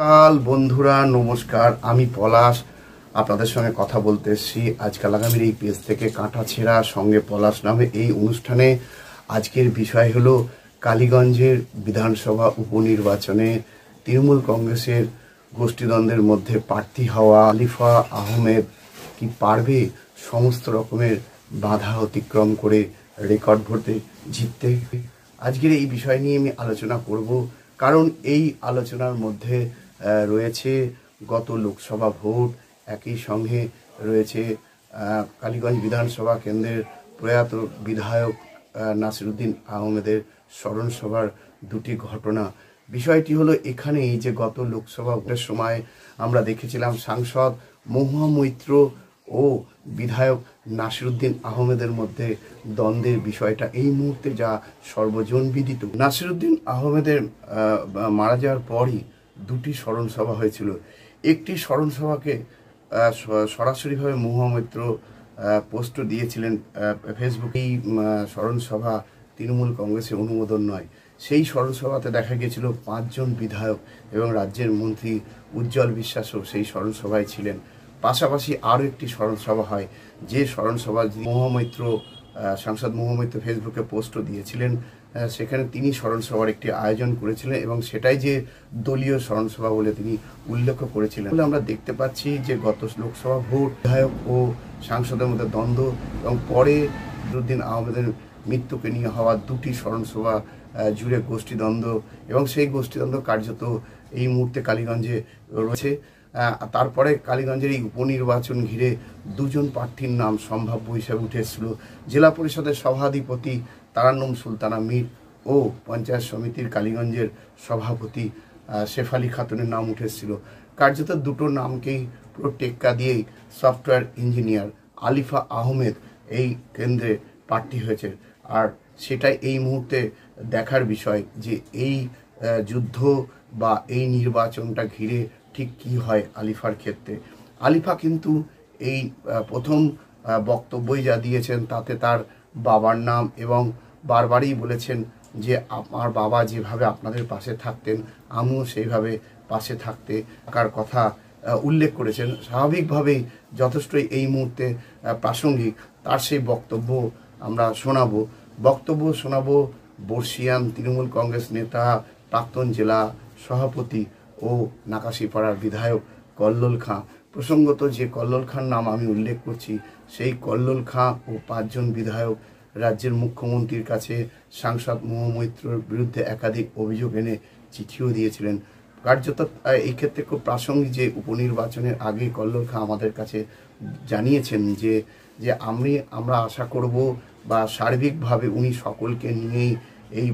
কাল বন্ধুরা নমস্কার, আমি পলাশ আপনাদের সঙ্গে কথা বলতে এসেছি আজকাল আগামীর এই পেজ থেকে কাঁটা ছেঁড়া সঙ্গে পলাশ নামে এই অনুষ্ঠানে। আজকের বিষয় হলো কালীগঞ্জের বিধানসভা উপনির্বাচনে তৃণমূল কংগ্রেসের গোষ্ঠীদ্বন্দ্বের মধ্যে প্রার্থী হওয়া আলিফা আহমেদ কি পারবে সমস্ত রকমের বাধা অতিক্রম করে রেকর্ড ভোটে জিততে। আজকের এই বিষয় নিয়ে আমি আলোচনা করব, কারণ এই আলোচনার মধ্যে রয়েছে গত লোকসভা ভোট, একই সঙ্গে রয়েছে কালীগঞ্জ বিধানসভা কেন্দ্রের প্রয়াত বিধায়ক নাসিরুদ্দিন আহমেদের স্মরণ সভার দুটি ঘটনা। বিষয়টি হলো এখানেই যে গত লোকসভা ভোটের সময় আমরা দেখেছিলাম সাংসদ মহুয়া মৈত্র ও বিধায়ক নাসিরুদ্দিন আহমেদের মধ্যে দ্বন্দ্বের বিষয়টা এই মুহূর্তে যা সর্বজনবিদিত। নাসিরুদ্দিন আহমেদের মারা যাওয়ার পরই দুটি স্মরণ সভা হয়েছিল। একটি স্মরণ সভাকে সরাসরিভাবে মহুয়া মৈত্র পোস্ট দিয়েছিলেন ফেসবুকে। এই স্মরণ সভা তৃণমূল কংগ্রেসের অনুমোদন নয়। সেই স্মরণ সভাতে দেখা গিয়েছিল 5 জন বিধায়ক এবং রাজ্যের মন্ত্রী উজ্জ্বল বিশ্বাসও সেই স্মরণ সভায় ছিলেন। পাশাপাশি আরও একটি স্মরণ সভা হয়, যে স্মরণ সভা মহুয়া মৈত্র সাংসদ মহুয়া মৈত্র ফেসবুকে পোস্টও দিয়েছিলেন। সেখানে তিনি স্মরণ সভার একটি আয়োজন করেছিলেন এবং সেটাই যে দলীয় স্মরণ সভা বলে তিনি উল্লেখ করেছিলেন। আমরা দেখতে পাচ্ছি যে গত লোকসভা ভোট বিধায়ক ও সাংসদের মধ্যে দ্বন্দ্ব এবং পরে নাসিরুদ্দিন আহমেদের মৃত্যুকে নিয়ে হওয়া দুটি স্মরণ সভা জুড়ে গোষ্ঠীদ্বন্দ্ব, এবং সেই গোষ্ঠীদ্বন্দ্ব কার্যত এই মুহূর্তে কালীগঞ্জে রয়েছে। তারপরে কালীগঞ্জের এই উপনির্বাচন ঘিরে 2 জন প্রার্থীর নাম সম্ভাব্য হিসেবে উঠে এসেছিল। জেলা পরিষদের সভাধিপতি তারান্নুম সুলতানা মীর ও পঞ্চায়েত সমিতির কালীগঞ্জের সভাপতি শেফালি খাতুনের নাম উঠে এসেছিল। কার্যত দুটো নামকেই পুরো টেক্কা দিয়েই সফটওয়্যার ইঞ্জিনিয়ার আলিফা আহমেদ এই কেন্দ্রে প্রার্থী হয়েছে। আর সেটাই এই মুহূর্তে দেখার বিষয় যে এই যুদ্ধ বা এই নির্বাচনটা ঘিরে ঠিক কী হয় আলিফার ক্ষেত্রে। আলিফা কিন্তু এই প্রথম বক্তব্যই যা দিয়েছেন তাতে তার বাবার নাম এবং বারবারই বলেছেন যে আমার বাবা যেভাবে আপনাদের পাশে থাকতেন আমিও সেইভাবে পাশে থাকতে থাকার কথা উল্লেখ করেছেন। স্বাভাবিকভাবেই যথেষ্টই এই মুহূর্তে প্রাসঙ্গিক। তার সেই বক্তব্য আমরা শোনাবো বর্ষিয়ান তৃণমূল কংগ্রেস নেতা, প্রাক্তন জেলা সভাপতি ও নাকাশিপাড়ার বিধায়ক কল্লোল খাঁ। প্রসঙ্গত যে কল্লোল খাঁর নাম আমি উল্লেখ করছি, সেই কল্লোল খাঁ ও 5 জন বিধায়ক রাজ্যের মুখ্যমন্ত্রীর কাছে সাংসদ মহুয়া মৈত্রর বিরুদ্ধে একাধিক অভিযোগ এনে চিঠিও দিয়েছিলেন। কার্যত এই ক্ষেত্রে খুব প্রাসঙ্গিক যে উপনির্বাচনের আগে কল্লোল খাঁ আমাদের কাছে জানিয়েছেন যে আমরা আশা করব বা সার্বিকভাবে উনি সকলকে নিয়েই এই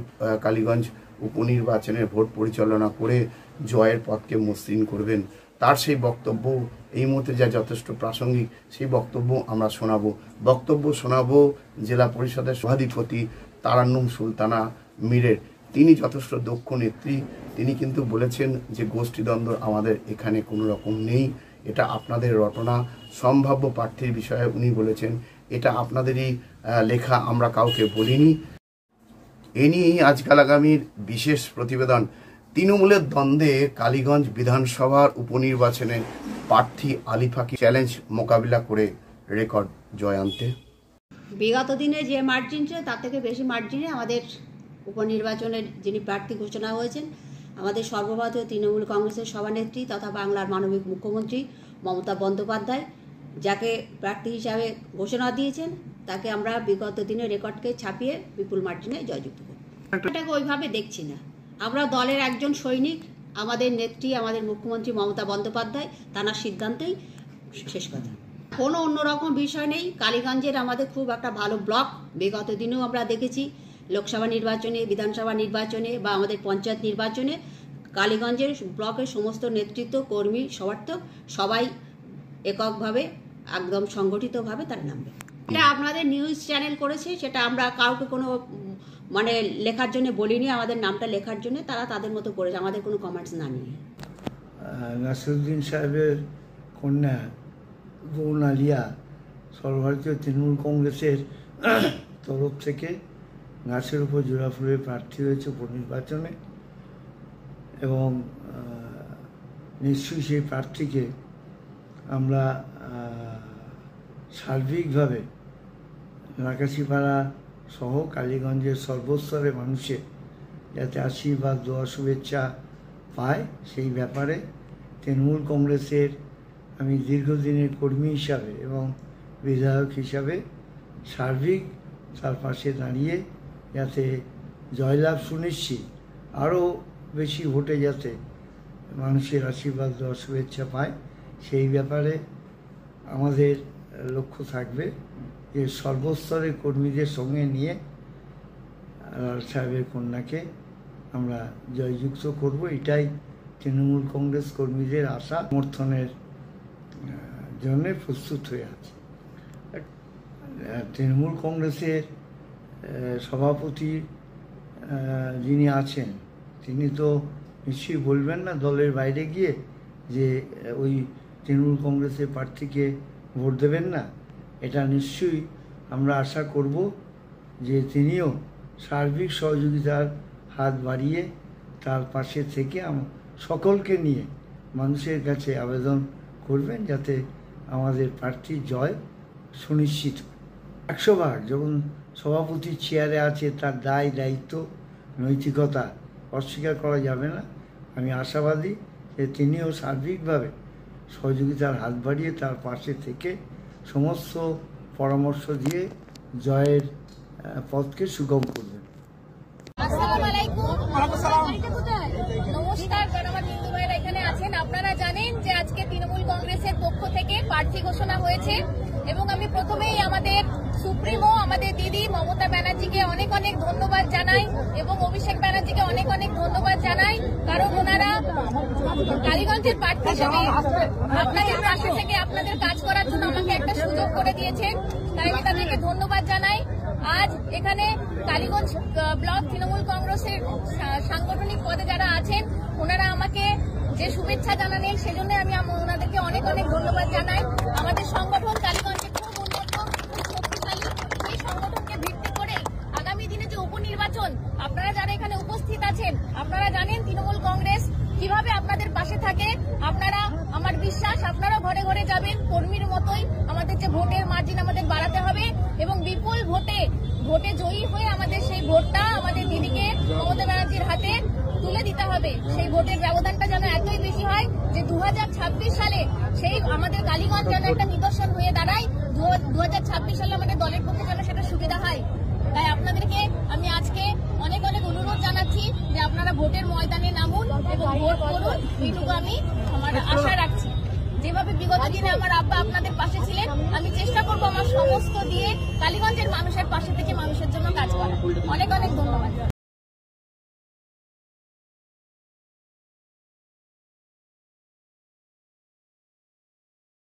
কালীগঞ্জ উপনির্বাচনের ভোট পরিচালনা করে জয়ের পথকে মসৃণ করবেন। তার সেই বক্তব্য এই মুহূর্তে যা যথেষ্ট প্রাসঙ্গিক, সেই বক্তব্য আমরা শোনাবো জেলা পরিষদের সভাধিপতি তারান্নুম সুলতানা মীরের। তিনি যথেষ্ট দক্ষ নেত্রী। তিনি কিন্তু বলেছেন যে গোষ্ঠীদ্বন্দ্ব আমাদের এখানে কোনো রকম নেই, এটা আপনাদের রটনা। সম্ভাব্য প্রার্থীর বিষয়ে উনি বলেছেন এটা আপনাদেরই লেখা, আমরা কাউকে বলিনি। এ নিয়েই আজকাল আগামীর বিশেষ প্রতিবেদন। তৃণমূলের দ্বন্দ্বে কালীগঞ্জ বিধানসভার উপনির্বাচনে প্রার্থী আলিফাকে চ্যালেঞ্জ মোকাবিলা করে রেকর্ড জয় আনতে। বিগত দিনে যে মার্জিন ছিল তার থেকে বেশি মার্জিনে আমাদের উপনির্বাচনের যিনি প্রার্থী ঘোষণা হয়েছেন আমাদের সর্বভারতীয় তৃণমূল কংগ্রেসের সভানেত্রী তথা বাংলার মানবিক মুখ্যমন্ত্রী মমতা বন্দ্যোপাধ্যায় যাকে প্রার্থী হিসাবে ঘোষণা দিয়েছেন, তাকে আমরা বিগত দিনের রেকর্ডকে ছাপিয়ে বিপুল মার্জিনে জয়যুক্ত করি। এটাকে ওইভাবে দেখছি না। আমরা দলের একজন সৈনিক, আমাদের নেত্রী আমাদের মুখ্যমন্ত্রী মমতা বন্দ্যোপাধ্যায়, তাঁর সিদ্ধান্তেই শেষ কথা। কোনো অন্যরকম বিষয় নেই। কালীগঞ্জের আমাদের খুব একটা ভালো ব্লক। বিগত দিনেও আমরা দেখেছি লোকসভা নির্বাচনে, বিধানসভা নির্বাচনে বা আমাদের পঞ্চায়েত নির্বাচনে কালীগঞ্জের ব্লকের সমস্ত নেতৃত্ব, কর্মী, সমর্থক সবাই এককভাবে একদম সংগঠিতভাবে তার নামবে। এটা আপনাদের নিউজ চ্যানেল করেছে, সেটা আমরা কাউকে কোনো লেখার জন্য বলিনি, আমাদের নামটা লেখার জন্য তারা তাদের মতো করেছে, আমাদের কোনো কমেন্টস না নিয়ে। নাসিরুদ্দিন সাহেবের কন্যা বোন আলিয়া সর্বভারতীয় তৃণমূল কংগ্রেসের তরফ থেকে গাছের উপর জোড়া ফুলে প্রার্থী হয়েছে উপনির্বাচনে এবং নিশ্চয়ই সেই প্রার্থীকে আমরা সার্বিকভাবে নাকাশিপাড়া সহ কালীগঞ্জের সর্বস্তরে মানুষের যাতে আশীর্বাদ দোয়া শুভেচ্ছা পায় সেই ব্যাপারে তৃণমূল কংগ্রেসের আমি দীর্ঘদিনের কর্মী হিসাবে এবং বিধায়ক হিসাবে সার্বিক তার পাশে দাঁড়িয়ে যাতে জয়লাভ সুনিশ্চিত, আরও বেশি ভোটে যাতে মানুষের আশীর্বাদ দোয়া শুভেচ্ছা পায় সেই ব্যাপারে আমাদের লক্ষ্য থাকবে যে সর্বস্তরের কর্মীদের সঙ্গে নিয়ে সাহেবের কন্যাকে আমরা জয়যুক্ত করব। এটাই তৃণমূল কংগ্রেস কর্মীদের আশা সমর্থনের জন্য প্রস্তুত হয়ে আছে। তৃণমূল কংগ্রেসের সভাপতি যিনি আছেন তিনি তো নিশ্চয়ই বলবেন না দলের বাইরে গিয়ে যে ওই তৃণমূল কংগ্রেসের প্রার্থীকে ভোট দেবেন না। এটা নিশ্চয়ই আমরা আশা করব যে তিনিও সার্বিক সহযোগিতার হাত বাড়িয়ে তার পাশে থেকে সকলকে নিয়ে মানুষের কাছে আবেদন করবেন যাতে আমাদের প্রার্থীর জয় সুনিশ্চিত। 100 যখন সভাপতি চেয়ারে আছে তার দায় দায়িত্ব নৈতিকতা অস্বীকার করা যাবে না। আমি আশাবাদী যে তিনিও সার্বিকভাবে সহযোগিতার হাত বাড়িয়ে তার পাশে থেকে সমস্ত পরামর্শ দিয়ে জয়ের পথকে সুগম করবেন। আসসালামু আলাইকুম। নমস্কার যারা আমার হিন্দু ভাইরা এখানে আছেন, আপনারা জানেন যে আজকে তৃণমূল কংগ্রেসের পক্ষ থেকে প্রার্থী ঘোষণা হয়েছে এবং আমি প্রথমেই আমাদের সুপ্রিমো আমাদের দিদি মমতা ব্যানার্জিকে অনেক অনেক ধন্যবাদ জানাই এবং অভিষেক ব্যানার্জিকে অনেক অনেক ধন্যবাদ জানাই, কারণ ওনারা কালীগঞ্জের প্রার্থী হিসেবে আপনাদের পাশে থেকে আপনাদের কাজ করার জন্য আমাকে একটা সুযোগ করে দিয়েছেন, তাই আমি তাদেরকে ধন্যবাদ জানাই। আজ এখানে কালীগঞ্জ ব্লক তৃণমূল কংগ্রেসের সাংগঠনিক পদে যারা আছেন ওনারা আমাকে যে শুভেচ্ছা জানালেন সেজন্য আমি ওনাদেরকে অনেক অনেক ধন্যবাদ জানাই। আমাদের সংগঠন কালীগঞ্জে খুব উন্নত শক্তিশালী, এই সংগঠনকে ভিত্তি করে আগামী দিনে যে উপনির্বাচন আপনারা যারা এখানে উপস্থিত আছেন আপনারা জানেন তৃণমূল কংগ্রেস কিভাবে আপনাদের পাশে থাকে। আপনারা, আমার বিশ্বাস আপনারা ঘরে ঘরে যাবেন কর্মীর মতোই। আমাদের যে ভোটের মার্জিন আমাদের বাড়াতে হবে এবং বিপুল ভোটে জয়ী হয়ে আমাদের সেই ভোটটা আমাদের দিদিকে মমতা ব্যানার্জির হাতে তুলে দিতে হবে। সেই ভোটের ব্যবধানটা যেন এতই বেশি হয় যে 2026 সালে সেই আমাদের কালীগঞ্জ যেন একটা নিদর্শন হয়ে দাঁড়ায়। 2026 সালে আমাদের দলের পক্ষে যেন সেটা সুবিধা হয়। তাই আপনাদেরকে আমি আজকে অনেক অনেক অনুরোধ জানাচ্ছি যে আপনারা ভোটের ময়দানে নামুন এবং ভোট করুন, এইটুকু আমি আমার আশা রাখছি। যেভাবে বিগত দিনে আমার আব্বা আপনাদের পাশে ছিলেন, আমি চেষ্টা করবো আমার সমস্ত দিয়ে কালীগঞ্জের মানুষের পাশে